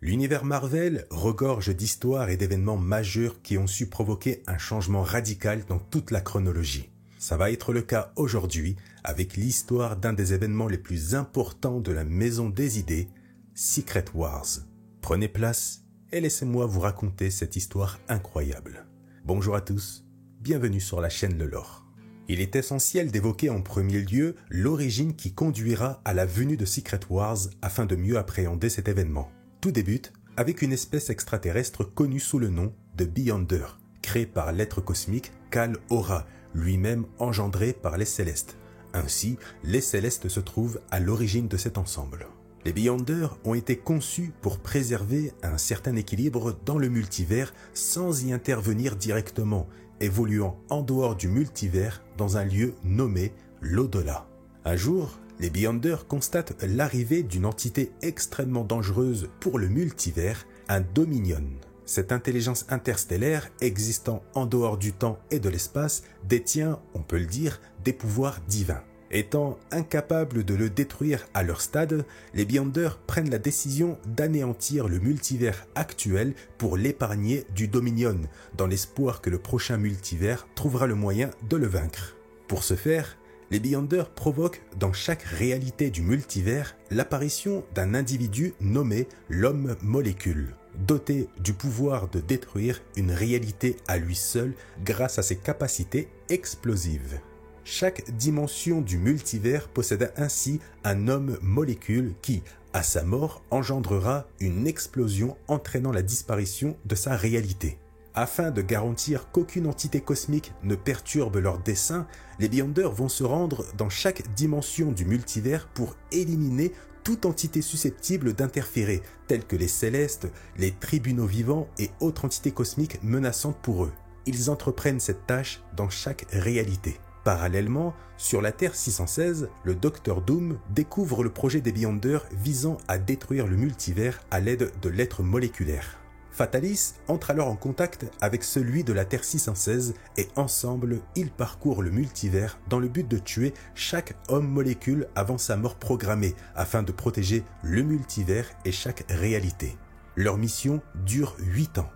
L'univers Marvel regorge d'histoires et d'événements majeurs qui ont su provoquer un changement radical dans toute la chronologie. Ça va être le cas aujourd'hui avec l'histoire d'un des événements les plus importants de la Maison des Idées, Secret Wars. Prenez place et laissez-moi vous raconter cette histoire incroyable. Bonjour à tous, bienvenue sur la chaîne Le Lore. Il est essentiel d'évoquer en premier lieu l'origine qui conduira à la venue de Secret Wars afin de mieux appréhender cet événement. Tout débute avec une espèce extraterrestre connue sous le nom de Beyonder, créée par l'être cosmique Kal-Ora, lui-même engendré par les Célestes. Ainsi, les Célestes se trouvent à l'origine de cet ensemble. Les Beyonder ont été conçus pour préserver un certain équilibre dans le multivers sans y intervenir directement, évoluant en dehors du multivers dans un lieu nommé l'au-delà. Un jour, les Beyonder constatent l'arrivée d'une entité extrêmement dangereuse pour le multivers, un Dominion. Cette intelligence interstellaire, existant en dehors du temps et de l'espace, détient, on peut le dire, des pouvoirs divins. Étant incapables de le détruire à leur stade, les Beyonder prennent la décision d'anéantir le multivers actuel pour l'épargner du Dominion, dans l'espoir que le prochain multivers trouvera le moyen de le vaincre. Pour ce faire, les Beyonder provoquent dans chaque réalité du multivers l'apparition d'un individu nommé l'homme-molécule, doté du pouvoir de détruire une réalité à lui seul grâce à ses capacités explosives. Chaque dimension du multivers possède ainsi un homme-molécule qui, à sa mort, engendrera une explosion entraînant la disparition de sa réalité. Afin de garantir qu'aucune entité cosmique ne perturbe leur dessein, les Beyonder vont se rendre dans chaque dimension du multivers pour éliminer toute entité susceptible d'interférer, telles que les Célestes, les tribunaux vivants et autres entités cosmiques menaçantes pour eux. Ils entreprennent cette tâche dans chaque réalité. Parallèlement, sur la Terre 616, le Docteur Doom découvre le projet des Beyonder visant à détruire le multivers à l'aide de l'être moléculaire. Fatalis entre alors en contact avec celui de la Terre 616 et ensemble, ils parcourent le multivers dans le but de tuer chaque homme-molécule avant sa mort programmée afin de protéger le multivers et chaque réalité. Leur mission dure 8 ans.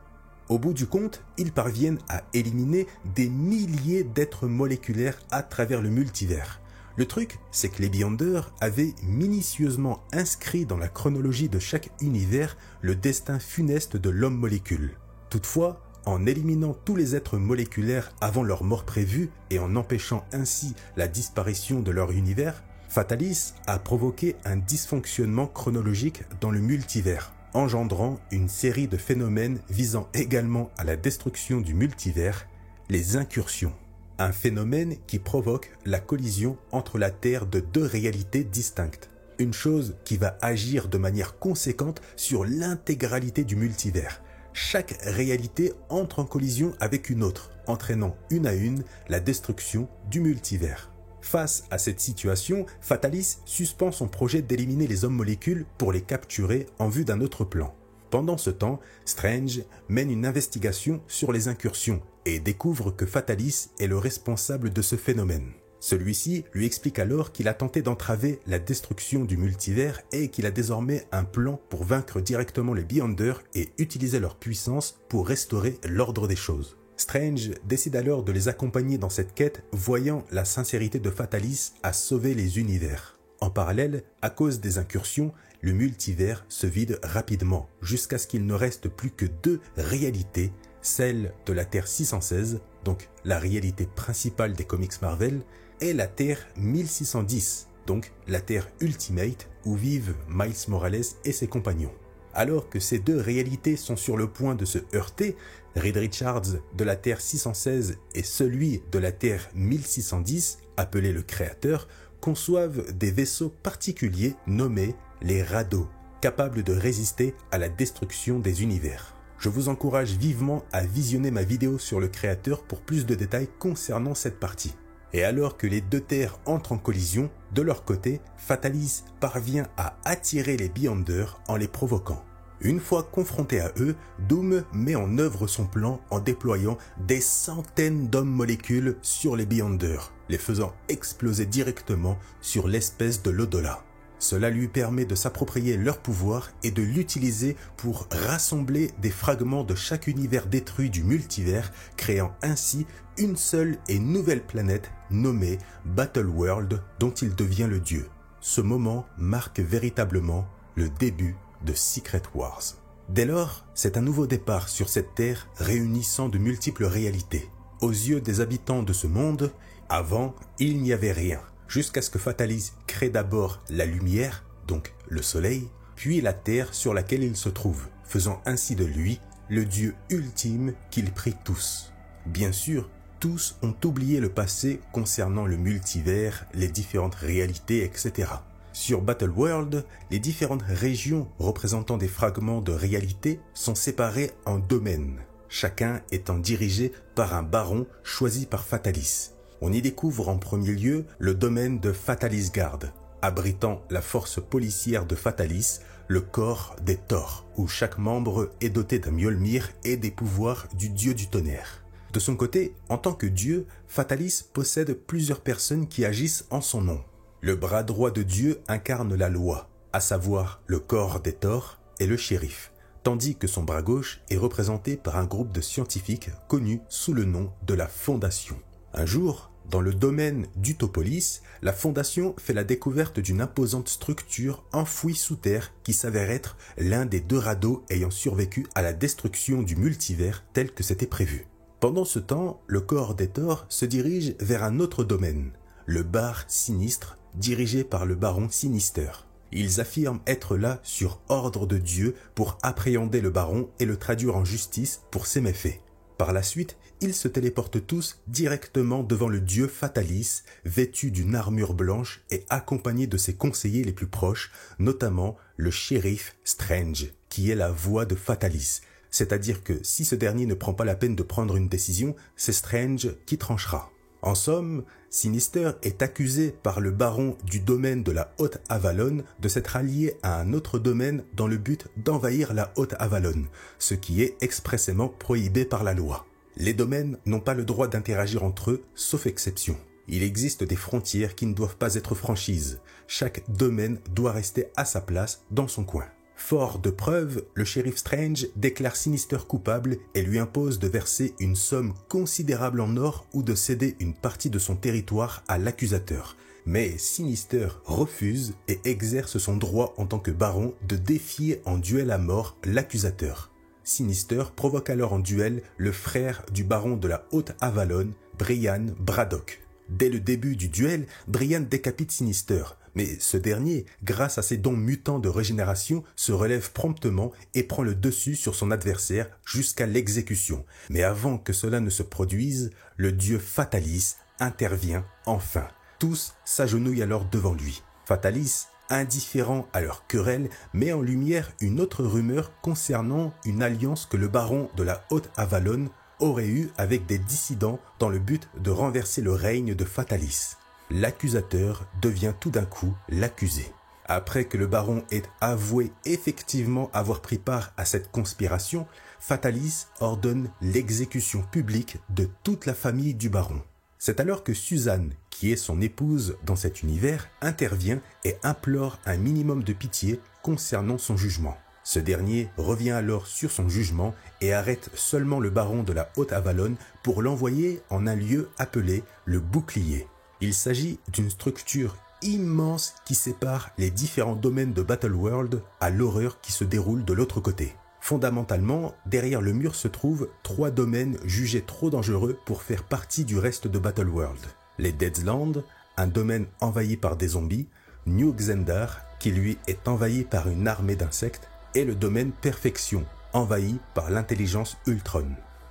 Au bout du compte, ils parviennent à éliminer des milliers d'êtres moléculaires à travers le multivers. Le truc, c'est que les Beyonder avaient minutieusement inscrit dans la chronologie de chaque univers le destin funeste de l'homme-molécule. Toutefois, en éliminant tous les êtres moléculaires avant leur mort prévue et en empêchant ainsi la disparition de leur univers, Fatalis a provoqué un dysfonctionnement chronologique dans le multivers, engendrant une série de phénomènes visant également à la destruction du multivers, les incursions. Un phénomène qui provoque la collision entre la Terre de deux réalités distinctes. Une chose qui va agir de manière conséquente sur l'intégralité du multivers. Chaque réalité entre en collision avec une autre, entraînant une à une la destruction du multivers. Face à cette situation, Fatalis suspend son projet d'éliminer les hommes-molécules pour les capturer en vue d'un autre plan. Pendant ce temps, Strange mène une investigation sur les incursions et découvre que Fatalis est le responsable de ce phénomène. Celui-ci lui explique alors qu'il a tenté d'entraver la destruction du multivers et qu'il a désormais un plan pour vaincre directement les Beyonder et utiliser leur puissance pour restaurer l'ordre des choses. Strange décide alors de les accompagner dans cette quête, voyant la sincérité de Fatalis à sauver les univers. En parallèle, à cause des incursions, le multivers se vide rapidement, jusqu'à ce qu'il ne reste plus que deux réalités, celle de la Terre 616, donc la réalité principale des comics Marvel, et la Terre 1610, donc la Terre Ultimate, où vivent Miles Morales et ses compagnons. Alors que ces deux réalités sont sur le point de se heurter, Reed Richards de la Terre 616 et celui de la Terre 1610, appelé le Créateur, conçoivent des vaisseaux particuliers nommés les radeaux, capables de résister à la destruction des univers. Je vous encourage vivement à visionner ma vidéo sur le Créateur pour plus de détails concernant cette partie. Et alors que les deux terres entrent en collision, de leur côté, Fatalis parvient à attirer les Beyonder en les provoquant. Une fois confronté à eux, Doom met en œuvre son plan en déployant des centaines d'hommes-molécules sur les Beyonder, les faisant exploser directement sur l'espèce de l'au-delà. Cela lui permet de s'approprier leur pouvoir et de l'utiliser pour rassembler des fragments de chaque univers détruit du multivers, créant ainsi une seule et nouvelle planète nommée Battleworld dont il devient le dieu. Ce moment marque véritablement le début de Secret Wars. Dès lors, c'est un nouveau départ sur cette terre réunissant de multiples réalités. Aux yeux des habitants de ce monde, avant, il n'y avait rien, jusqu'à ce que Fatalis crée d'abord la lumière, donc le soleil, puis la terre sur laquelle il se trouve, faisant ainsi de lui le dieu ultime qu'il prie tous. Bien sûr, tous ont oublié le passé concernant le multivers, les différentes réalités, etc. Sur Battleworld, les différentes régions représentant des fragments de réalité sont séparées en domaines, chacun étant dirigé par un baron choisi par Fatalis. On y découvre en premier lieu le domaine de Fatalis Guard, abritant la force policière de Fatalis, le corps des Thor, où chaque membre est doté d'un Mjolnir et des pouvoirs du dieu du tonnerre. De son côté, en tant que dieu, Fatalis possède plusieurs personnes qui agissent en son nom. Le bras droit de Dieu incarne la loi, à savoir le corps des Thor et le shérif, tandis que son bras gauche est représenté par un groupe de scientifiques connus sous le nom de la Fondation. Un jour, dans le domaine d'Utopolis, la Fondation fait la découverte d'une imposante structure enfouie sous terre qui s'avère être l'un des 2 radeaux ayant survécu à la destruction du multivers tel que c'était prévu. Pendant ce temps, le corps des Thor se dirige vers un autre domaine, le bar sinistre, dirigé par le baron Sinister. Ils affirment être là sur ordre de Dieu pour appréhender le baron et le traduire en justice pour ses méfaits. Par la suite, ils se téléportent tous directement devant le dieu Fatalis, vêtu d'une armure blanche et accompagné de ses conseillers les plus proches, notamment le shérif Strange, qui est la voix de Fatalis. C'est-à-dire que si ce dernier ne prend pas la peine de prendre une décision, c'est Strange qui tranchera. En somme, Sinister est accusé par le baron du domaine de la Haute-Avalon de s'être allié à un autre domaine dans le but d'envahir la Haute-Avalon, ce qui est expressément prohibé par la loi. Les domaines n'ont pas le droit d'interagir entre eux, sauf exception. Il existe des frontières qui ne doivent pas être franchises. Chaque domaine doit rester à sa place dans son coin. Fort de preuves, le shérif Strange déclare Sinister coupable et lui impose de verser une somme considérable en or ou de céder une partie de son territoire à l'accusateur. Mais Sinister refuse et exerce son droit en tant que baron de défier en duel à mort l'accusateur. Sinister provoque alors en duel le frère du baron de la Haute-Avalon, Brian Braddock. Dès le début du duel, Brian décapite Sinister. Mais ce dernier, grâce à ses dons mutants de régénération, se relève promptement et prend le dessus sur son adversaire jusqu'à l'exécution. Mais avant que cela ne se produise, le dieu Fatalis intervient enfin. Tous s'agenouillent alors devant lui. Fatalis, indifférent à leur querelle, met en lumière une autre rumeur concernant une alliance que le baron de la Haute-Avalon aurait eue avec des dissidents dans le but de renverser le règne de Fatalis. L'accusateur devient tout d'un coup l'accusé. Après que le baron ait avoué effectivement avoir pris part à cette conspiration, Fatalis ordonne l'exécution publique de toute la famille du baron. C'est alors que Suzanne, qui est son épouse dans cet univers, intervient et implore un minimum de pitié concernant son jugement. Ce dernier revient alors sur son jugement et arrête seulement le baron de la Haute-Avalon pour l'envoyer en un lieu appelé le Bouclier. Il s'agit d'une structure immense qui sépare les différents domaines de Battleworld à l'horreur qui se déroule de l'autre côté. Fondamentalement, derrière le mur se trouvent 3 domaines jugés trop dangereux pour faire partie du reste de Battleworld. Les Deadslands, un domaine envahi par des zombies, New Xandar, qui lui est envahi par une armée d'insectes, et le domaine Perfection, envahi par l'intelligence Ultron.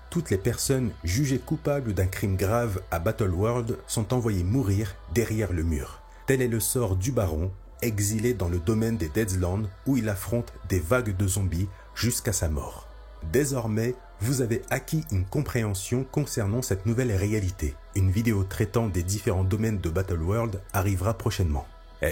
Toutes les personnes jugées coupables d'un crime grave à Battleworld sont envoyées mourir derrière le mur. Tel est le sort du baron, exilé dans le domaine des Deadslands où il affronte des vagues de zombies jusqu'à sa mort. Désormais, vous avez acquis une compréhension concernant cette nouvelle réalité. Une vidéo traitant des différents domaines de Battleworld arrivera prochainement.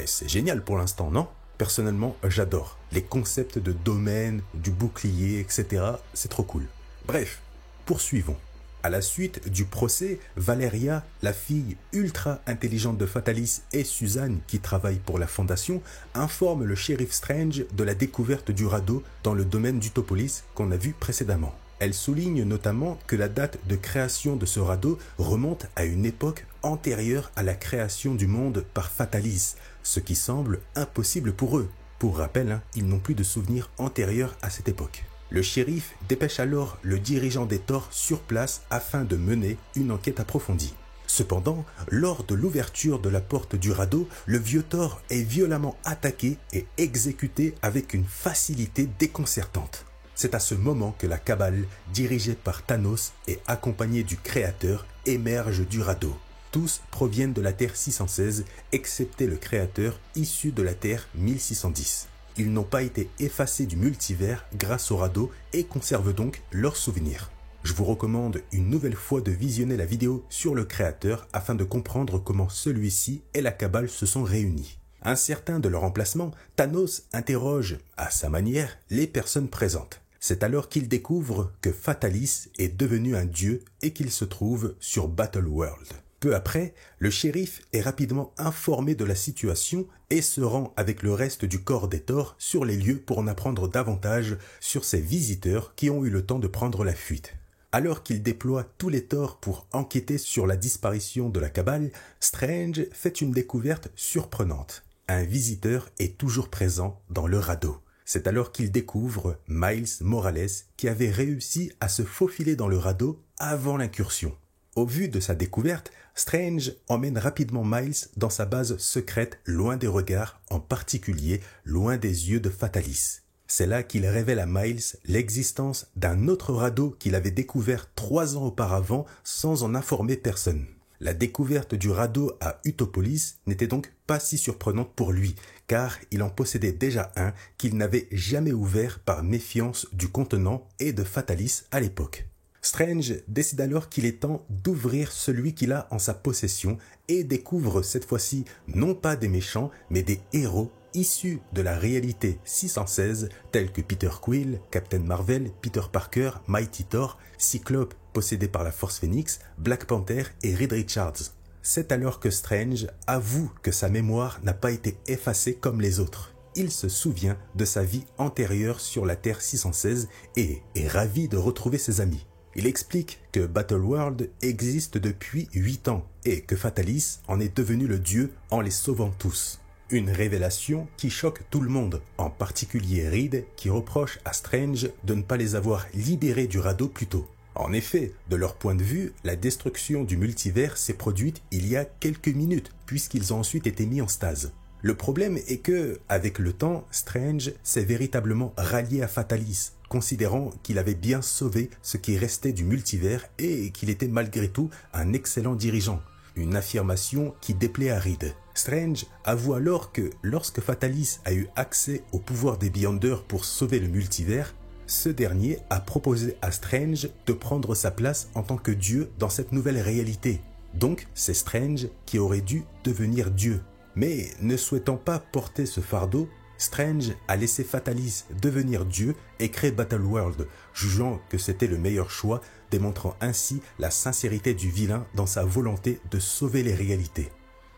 C'est génial pour l'instant, non ? Personnellement, j'adore. Les concepts de domaine, du bouclier, etc. C'est trop cool. Bref. Poursuivons. À la suite du procès, Valeria, la fille ultra intelligente de Fatalis, et Suzanne, qui travaille pour la fondation, informent le shérif Strange de la découverte du radeau dans le domaine d'Utopolis qu'on a vu précédemment. Elle souligne notamment que la date de création de ce radeau remonte à une époque antérieure à la création du monde par Fatalis, ce qui semble impossible pour eux. Pour rappel, ils n'ont plus de souvenirs antérieurs à cette époque. Le shérif dépêche alors le dirigeant des Thors sur place afin de mener une enquête approfondie. Cependant, lors de l'ouverture de la porte du radeau, le vieux Thor est violemment attaqué et exécuté avec une facilité déconcertante. C'est à ce moment que la cabale, dirigée par Thanos et accompagnée du Créateur, émerge du radeau. Tous proviennent de la Terre 616, excepté le Créateur issu de la Terre 1610. Ils n'ont pas été effacés du multivers grâce au radeau et conservent donc leurs souvenirs. Je vous recommande une nouvelle fois de visionner la vidéo sur le Créateur afin de comprendre comment celui-ci et la cabale se sont réunis. Incertain de leur emplacement, Thanos interroge, à sa manière, les personnes présentes. C'est alors qu'il découvre que Fatalis est devenu un dieu et qu'il se trouve sur Battleworld. Peu après, le shérif est rapidement informé de la situation et se rend avec le reste du corps des Thors sur les lieux pour en apprendre davantage sur ces visiteurs qui ont eu le temps de prendre la fuite. Alors qu'il déploie tous les Thors pour enquêter sur la disparition de la cabale, Strange fait une découverte surprenante. Un visiteur est toujours présent dans le radeau. C'est alors qu'il découvre Miles Morales qui avait réussi à se faufiler dans le radeau avant l'incursion. Au vu de sa découverte, Strange emmène rapidement Miles dans sa base secrète loin des regards, en particulier loin des yeux de Fatalis. C'est là qu'il révèle à Miles l'existence d'un autre radeau qu'il avait découvert 3 ans auparavant sans en informer personne. La découverte du radeau à Utopolis n'était donc pas si surprenante pour lui, car il en possédait déjà un qu'il n'avait jamais ouvert par méfiance du contenant et de Fatalis à l'époque. Strange décide alors qu'il est temps d'ouvrir celui qu'il a en sa possession et découvre cette fois-ci non pas des méchants, mais des héros issus de la réalité 616 tels que Peter Quill, Captain Marvel, Peter Parker, Mighty Thor, Cyclope possédé par la Force Phoenix, Black Panther et Reed Richards. C'est alors que Strange avoue que sa mémoire n'a pas été effacée comme les autres. Il se souvient de sa vie antérieure sur la Terre 616 et est ravi de retrouver ses amis. Il explique que Battleworld existe depuis 8 ans et que Fatalis en est devenu le dieu en les sauvant tous. Une révélation qui choque tout le monde, en particulier Reed qui reproche à Strange de ne pas les avoir libérés du radeau plus tôt. En effet, de leur point de vue, la destruction du multivers s'est produite il y a quelques minutes puisqu'ils ont ensuite été mis en stase. Le problème est que, avec le temps, Strange s'est véritablement rallié à Fatalis, considérant qu'il avait bien sauvé ce qui restait du multivers et qu'il était malgré tout un excellent dirigeant. Une affirmation qui déplaît à Reed. Strange avoue alors que lorsque Fatalis a eu accès au pouvoir des Beyonders pour sauver le multivers, ce dernier a proposé à Strange de prendre sa place en tant que dieu dans cette nouvelle réalité. Donc c'est Strange qui aurait dû devenir dieu. Mais ne souhaitant pas porter ce fardeau, Strange a laissé Fatalis devenir dieu et créer Battleworld, jugeant que c'était le meilleur choix, démontrant ainsi la sincérité du vilain dans sa volonté de sauver les réalités.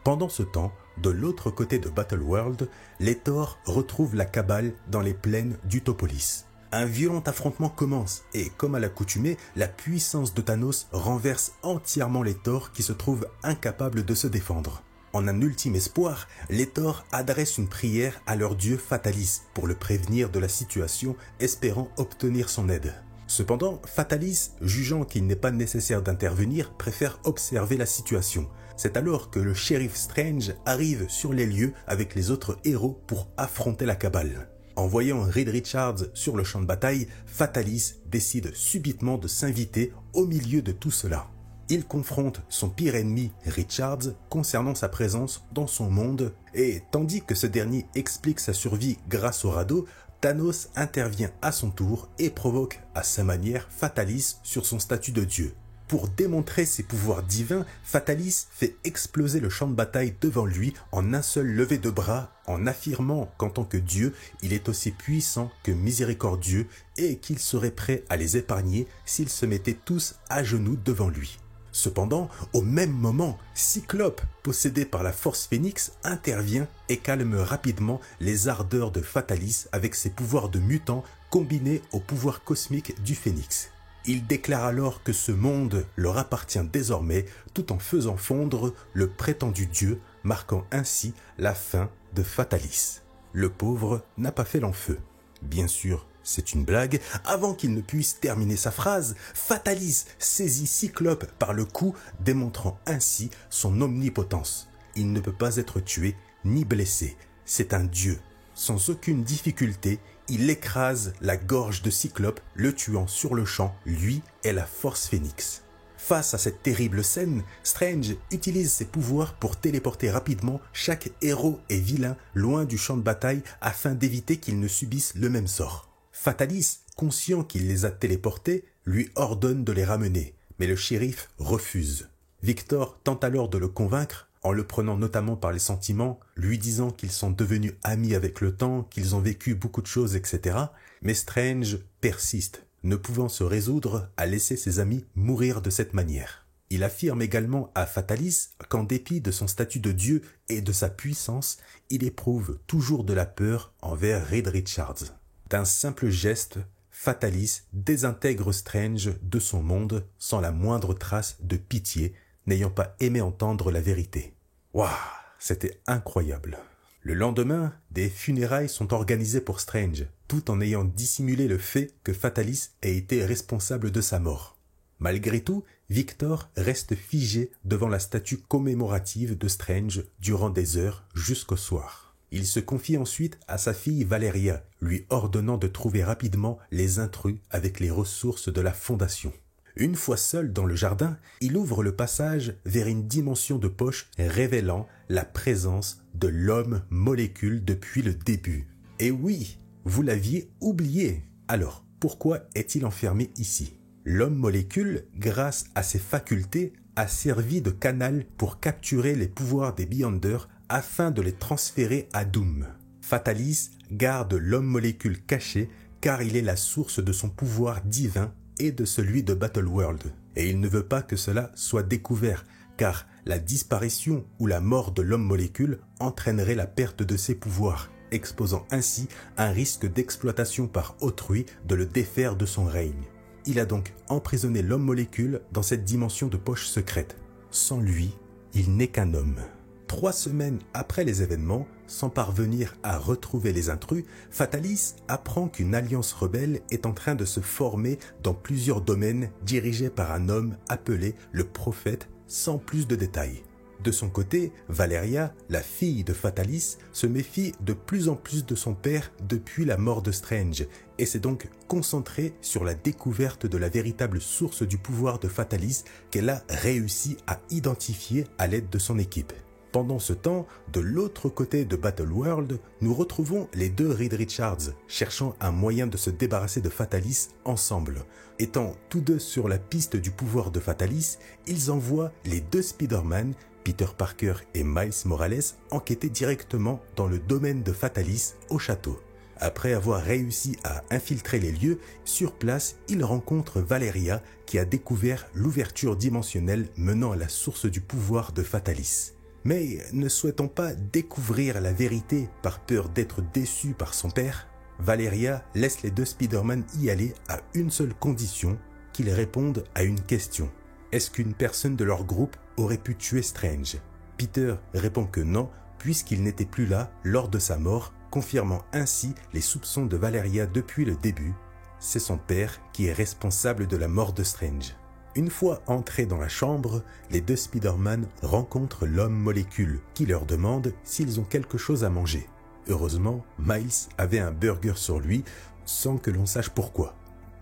Pendant ce temps, de l'autre côté de Battleworld, les Thors retrouvent la cabale dans les plaines d'Utopolis. Un violent affrontement commence et, comme à l'accoutumée, la puissance de Thanos renverse entièrement les Thors qui se trouvent incapables de se défendre. En un ultime espoir, les Thors adressent une prière à leur dieu Fatalis pour le prévenir de la situation, espérant obtenir son aide. Cependant, Fatalis, jugeant qu'il n'est pas nécessaire d'intervenir, préfère observer la situation. C'est alors que le shérif Strange arrive sur les lieux avec les autres héros pour affronter la cabale. En voyant Reed Richards sur le champ de bataille, Fatalis décide subitement de s'inviter au milieu de tout cela. Il confronte son pire ennemi, Richards, concernant sa présence dans son monde, et tandis que ce dernier explique sa survie grâce au radeau, Thanos intervient à son tour et provoque à sa manière Fatalis sur son statut de dieu. Pour démontrer ses pouvoirs divins, Fatalis fait exploser le champ de bataille devant lui en un seul lever de bras, en affirmant qu'en tant que Dieu, il est aussi puissant que miséricordieux et qu'il serait prêt à les épargner s'ils se mettaient tous à genoux devant lui. Cependant, au même moment, Cyclope, possédé par la force Phénix, intervient et calme rapidement les ardeurs de Fatalis avec ses pouvoirs de mutant combinés aux pouvoirs cosmiques du Phénix. Il déclare alors que ce monde leur appartient désormais tout en faisant fondre le prétendu dieu, marquant ainsi la fin de Fatalis. Le pauvre n'a pas fait long feu. Bien sûr, c'est une blague. Avant qu'il ne puisse terminer sa phrase, Fatalis saisit Cyclope par le cou, démontrant ainsi son omnipotence. Il ne peut pas être tué ni blessé. C'est un dieu. Sans aucune difficulté, il écrase la gorge de Cyclope, le tuant sur le champ, lui et la force Phénix. Face à cette terrible scène, Strange utilise ses pouvoirs pour téléporter rapidement chaque héros et vilain loin du champ de bataille afin d'éviter qu'ils ne subissent le même sort. Fatalis, conscient qu'il les a téléportés, lui ordonne de les ramener, mais le shérif refuse. Victor tente alors de le convaincre, en le prenant notamment par les sentiments, lui disant qu'ils sont devenus amis avec le temps, qu'ils ont vécu beaucoup de choses, etc. Mais Strange persiste, ne pouvant se résoudre à laisser ses amis mourir de cette manière. Il affirme également à Fatalis qu'en dépit de son statut de dieu et de sa puissance, il éprouve toujours de la peur envers Reed Richards. D'un simple geste, Fatalis désintègre Strange de son monde sans la moindre trace de pitié, n'ayant pas aimé entendre la vérité. Waouh, c'était incroyable. Le lendemain, des funérailles sont organisées pour Strange, tout en ayant dissimulé le fait que Fatalis ait été responsable de sa mort. Malgré tout, Victor reste figé devant la statue commémorative de Strange durant des heures jusqu'au soir. Il se confie ensuite à sa fille Valeria, lui ordonnant de trouver rapidement les intrus avec les ressources de la Fondation. Une fois seul dans le jardin, il ouvre le passage vers une dimension de poche révélant la présence de l'homme-molécule depuis le début. Et oui, vous l'aviez oublié. Alors, pourquoi est-il enfermé ici? L'homme-molécule, grâce à ses facultés, a servi de canal pour capturer les pouvoirs des Beyonders afin de les transférer à Doom. Fatalis garde l'homme-molécule caché car il est la source de son pouvoir divin et de celui de Battleworld. Et il ne veut pas que cela soit découvert, car la disparition ou la mort de l'homme-molécule entraînerait la perte de ses pouvoirs, exposant ainsi un risque d'exploitation par autrui de le défaire de son règne. Il a donc emprisonné l'homme-molécule dans cette dimension de poche secrète. Sans lui, il n'est qu'un homme. 3 semaines après les événements, sans parvenir à retrouver les intrus, Fatalis apprend qu'une alliance rebelle est en train de se former dans plusieurs domaines dirigés par un homme appelé le Prophète, sans plus de détails. De son côté, Valeria, la fille de Fatalis, se méfie de plus en plus de son père depuis la mort de Strange et s'est donc concentrée sur la découverte de la véritable source du pouvoir de Fatalis qu'elle a réussi à identifier à l'aide de son équipe. Pendant ce temps, de l'autre côté de Battleworld, nous retrouvons les deux Reed Richards, cherchant un moyen de se débarrasser de Fatalis ensemble. Étant tous deux sur la piste du pouvoir de Fatalis, ils envoient les deux Spider-Man, Peter Parker et Miles Morales, enquêter directement dans le domaine de Fatalis au château. Après avoir réussi à infiltrer les lieux, sur place, ils rencontrent Valeria qui a découvert l'ouverture dimensionnelle menant à la source du pouvoir de Fatalis. Mais ne souhaitant pas découvrir la vérité par peur d'être déçue par son père, Valeria laisse les deux Spider-Man y aller à une seule condition, qu'ils répondent à une question. Est-ce qu'une personne de leur groupe aurait pu tuer Strange? Peter répond que non, puisqu'il n'était plus là lors de sa mort, confirmant ainsi les soupçons de Valeria depuis le début. C'est son père qui est responsable de la mort de Strange. Une fois entrés dans la chambre, les deux Spider-Man rencontrent l'homme-molécule qui leur demande s'ils ont quelque chose à manger. Heureusement, Miles avait un burger sur lui sans que l'on sache pourquoi.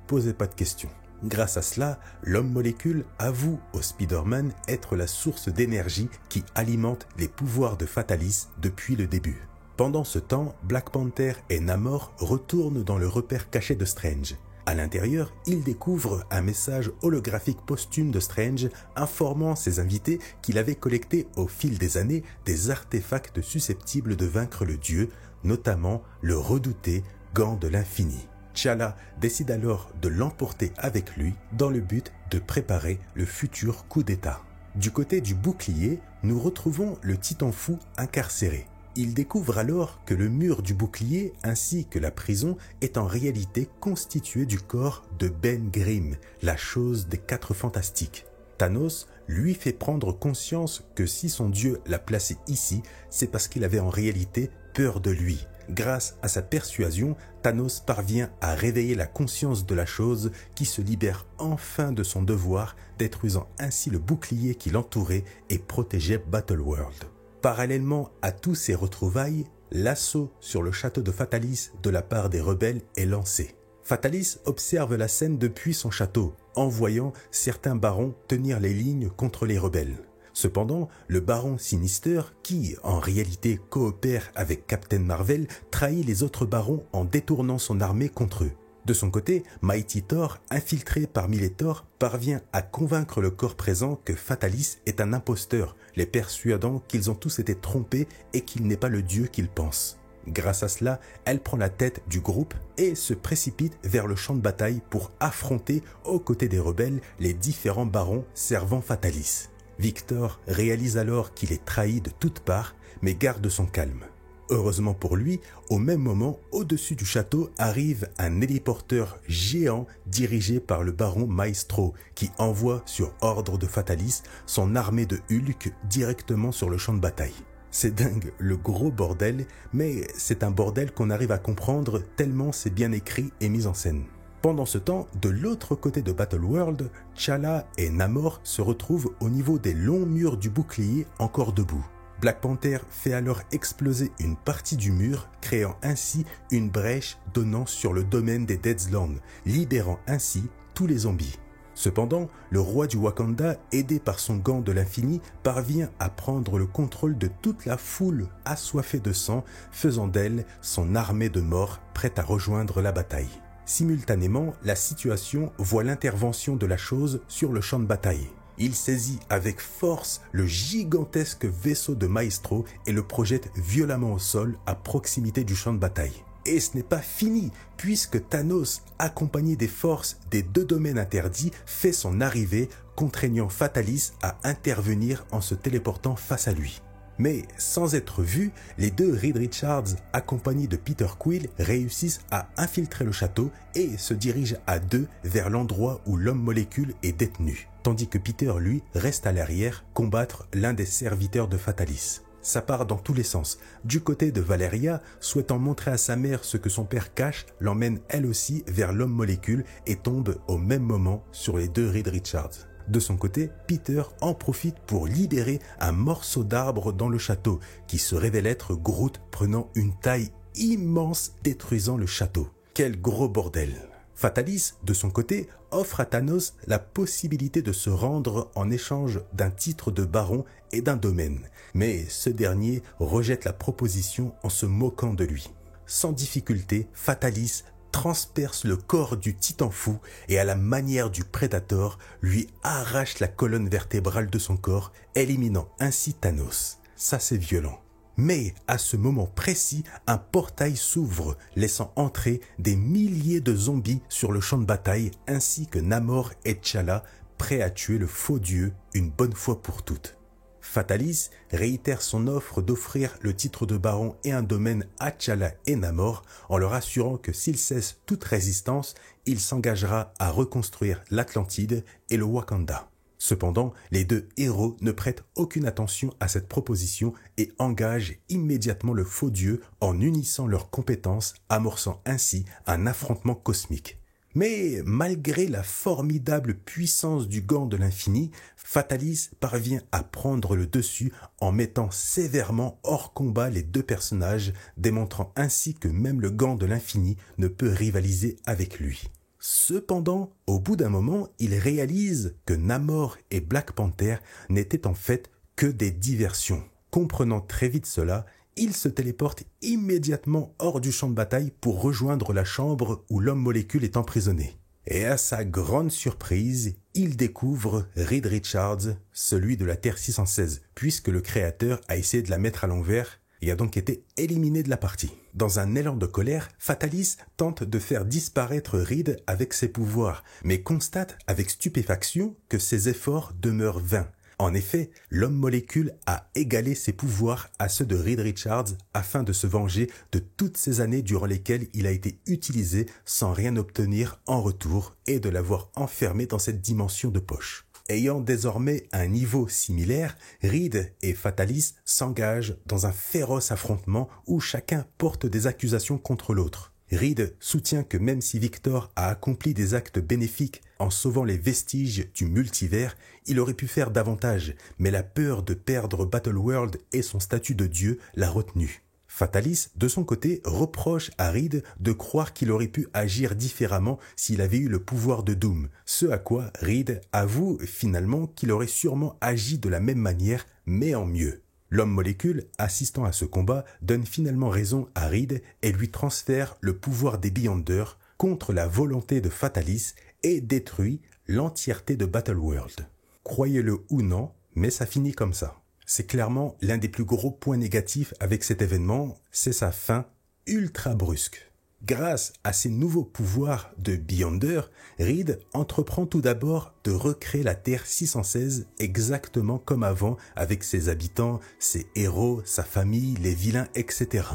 Posez pas de questions. Grâce à cela, l'homme-molécule avoue au Spider-Man être la source d'énergie qui alimente les pouvoirs de Fatalis depuis le début. Pendant ce temps, Black Panther et Namor retournent dans le repère caché de Strange. À l'intérieur, ils découvrent un message holographique posthume de Strange informant ses invités qu'il avait collecté au fil des années des artefacts susceptibles de vaincre le dieu, notamment le redouté gant de l'infini. T'Challa décide alors de l'emporter avec lui dans le but de préparer le futur coup d'État. Du côté du bouclier, nous retrouvons le titan fou incarcéré. Il découvre alors que le mur du bouclier ainsi que la prison est en réalité constitué du corps de Ben Grimm, la chose des 4 fantastiques. Thanos lui fait prendre conscience que si son dieu l'a placé ici, c'est parce qu'il avait en réalité peur de lui. Grâce à sa persuasion, Thanos parvient à réveiller la conscience de la chose qui se libère enfin de son devoir, détruisant ainsi le bouclier qui l'entourait et protégeait Battleworld. Parallèlement à tous ces retrouvailles, l'assaut sur le château de Fatalis de la part des rebelles est lancé. Fatalis observe la scène depuis son château, en voyant certains barons tenir les lignes contre les rebelles. Cependant, le baron Sinister, qui en réalité coopère avec Captain Marvel, trahit les autres barons en détournant son armée contre eux. De son côté, Mighty Thor, infiltré parmi les Thor, parvient à convaincre le corps présent que Fatalis est un imposteur, les persuadant qu'ils ont tous été trompés et qu'il n'est pas le dieu qu'ils pensent. Grâce à cela, elle prend la tête du groupe et se précipite vers le champ de bataille pour affronter, aux côtés des rebelles, les différents barons servant Fatalis. Victor réalise alors qu'il est trahi de toutes parts, mais garde son calme. Heureusement pour lui, au même moment, au-dessus du château arrive un héliporteur géant dirigé par le baron Maestro, qui envoie sur ordre de Fatalis son armée de Hulk directement sur le champ de bataille. C'est dingue, le gros bordel, mais c'est un bordel qu'on arrive à comprendre tellement c'est bien écrit et mis en scène. Pendant ce temps, de l'autre côté de Battleworld, T'Challa et Namor se retrouvent au niveau des longs murs du bouclier encore debout. Black Panther fait alors exploser une partie du mur, créant ainsi une brèche donnant sur le domaine des Deadslands, libérant ainsi tous les zombies. Cependant, le roi du Wakanda, aidé par son gant de l'infini, parvient à prendre le contrôle de toute la foule assoiffée de sang, faisant d'elle son armée de morts prête à rejoindre la bataille. Simultanément, la situation voit l'intervention de la chose sur le champ de bataille. Il saisit avec force le gigantesque vaisseau de Maestro et le projette violemment au sol à proximité du champ de bataille. Et ce n'est pas fini, puisque Thanos, accompagné des forces des 2 domaines interdits, fait son arrivée, contraignant Fatalis à intervenir en se téléportant face à lui. Mais sans être vus, les 2 Reed Richards, accompagnés de Peter Quill, réussissent à infiltrer le château et se dirigent à 2 vers l'endroit où l'homme molécule est détenu, tandis que Peter, lui, reste à l'arrière combattre l'un des serviteurs de Fatalis. Ça part dans tous les sens. Du côté de Valeria, souhaitant montrer à sa mère ce que son père cache, l'emmène elle aussi vers l'homme molécule et tombe au même moment sur les 2 Reed Richards. De son côté, Peter en profite pour libérer un morceau d'arbre dans le château, qui se révèle être Groot prenant une taille immense détruisant le château. Quel gros bordel! Fatalis, de son côté, offre à Thanos la possibilité de se rendre en échange d'un titre de baron et d'un domaine, mais ce dernier rejette la proposition en se moquant de lui. Sans difficulté, Fatalis transperce le corps du titan fou et à la manière du Predator, lui arrache la colonne vertébrale de son corps, éliminant ainsi Thanos. Ça c'est violent. Mais à ce moment précis, un portail s'ouvre, laissant entrer des milliers de zombies sur le champ de bataille, ainsi que Namor et T'Challa, prêts à tuer le faux dieu une bonne fois pour toutes. Fatalis réitère son offre d'offrir le titre de baron et un domaine à T'Challa et Namor en leur assurant que s'il cesse toute résistance, il s'engagera à reconstruire l'Atlantide et le Wakanda. Cependant, les 2 héros ne prêtent aucune attention à cette proposition et engagent immédiatement le faux dieu en unissant leurs compétences, amorçant ainsi un affrontement cosmique. Mais malgré la formidable puissance du gant de l'infini, Fatalis parvient à prendre le dessus en mettant sévèrement hors combat les 2 personnages, démontrant ainsi que même le gant de l'infini ne peut rivaliser avec lui. Cependant, au bout d'un moment, il réalise que Namor et Black Panther n'étaient en fait que des diversions. Comprenant très vite cela, il se téléporte immédiatement hors du champ de bataille pour rejoindre la chambre où l'homme molécule est emprisonné. Et à sa grande surprise, il découvre Reed Richards, celui de la Terre 616, puisque le créateur a essayé de la mettre à l'envers et a donc été éliminé de la partie. Dans un élan de colère, Fatalis tente de faire disparaître Reed avec ses pouvoirs, mais constate avec stupéfaction que ses efforts demeurent vains. En effet, l'homme molécule a égalé ses pouvoirs à ceux de Reed Richards afin de se venger de toutes ces années durant lesquelles il a été utilisé sans rien obtenir en retour et de l'avoir enfermé dans cette dimension de poche. Ayant désormais un niveau similaire, Reed et Fatalis s'engagent dans un féroce affrontement où chacun porte des accusations contre l'autre. Reed soutient que même si Victor a accompli des actes bénéfiques en sauvant les vestiges du multivers, il aurait pu faire davantage, mais la peur de perdre Battleworld et son statut de dieu l'a retenu. Fatalis, de son côté, reproche à Reed de croire qu'il aurait pu agir différemment s'il avait eu le pouvoir de Doom, ce à quoi Reed avoue finalement qu'il aurait sûrement agi de la même manière, mais en mieux. L'homme molécule, assistant à ce combat, donne finalement raison à Reed et lui transfère le pouvoir des Beyonders contre la volonté de Fatalis et détruit l'entièreté de Battleworld. Croyez-le ou non, mais ça finit comme ça. C'est clairement l'un des plus gros points négatifs avec cet événement, c'est sa fin ultra brusque. Grâce à ses nouveaux pouvoirs de Beyonder, Reed entreprend tout d'abord de recréer la Terre 616 exactement comme avant avec ses habitants, ses héros, sa famille, les vilains, etc.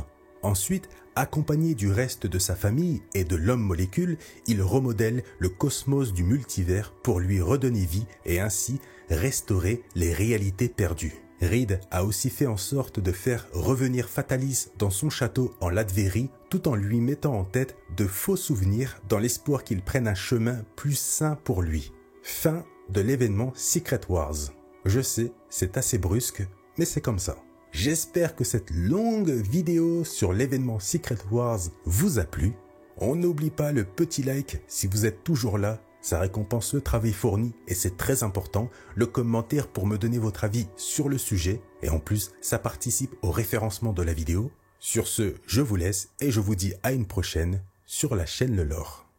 Ensuite, accompagné du reste de sa famille et de l'homme molécule, il remodèle le cosmos du multivers pour lui redonner vie et ainsi restaurer les réalités perdues. Reed a aussi fait en sorte de faire revenir Fatalis dans son château en Latverie tout en lui mettant en tête de faux souvenirs dans l'espoir qu'il prenne un chemin plus sain pour lui. Fin de l'événement Secret Wars. Je sais, c'est assez brusque, mais c'est comme ça. J'espère que cette longue vidéo sur l'événement Secret Wars vous a plu. On n'oublie pas le petit like si vous êtes toujours là. Ça récompense le travail fourni et c'est très important, le commentaire pour me donner votre avis sur le sujet et en plus ça participe au référencement de la vidéo. Sur ce, je vous laisse et je vous dis à une prochaine sur la chaîne Le Lore.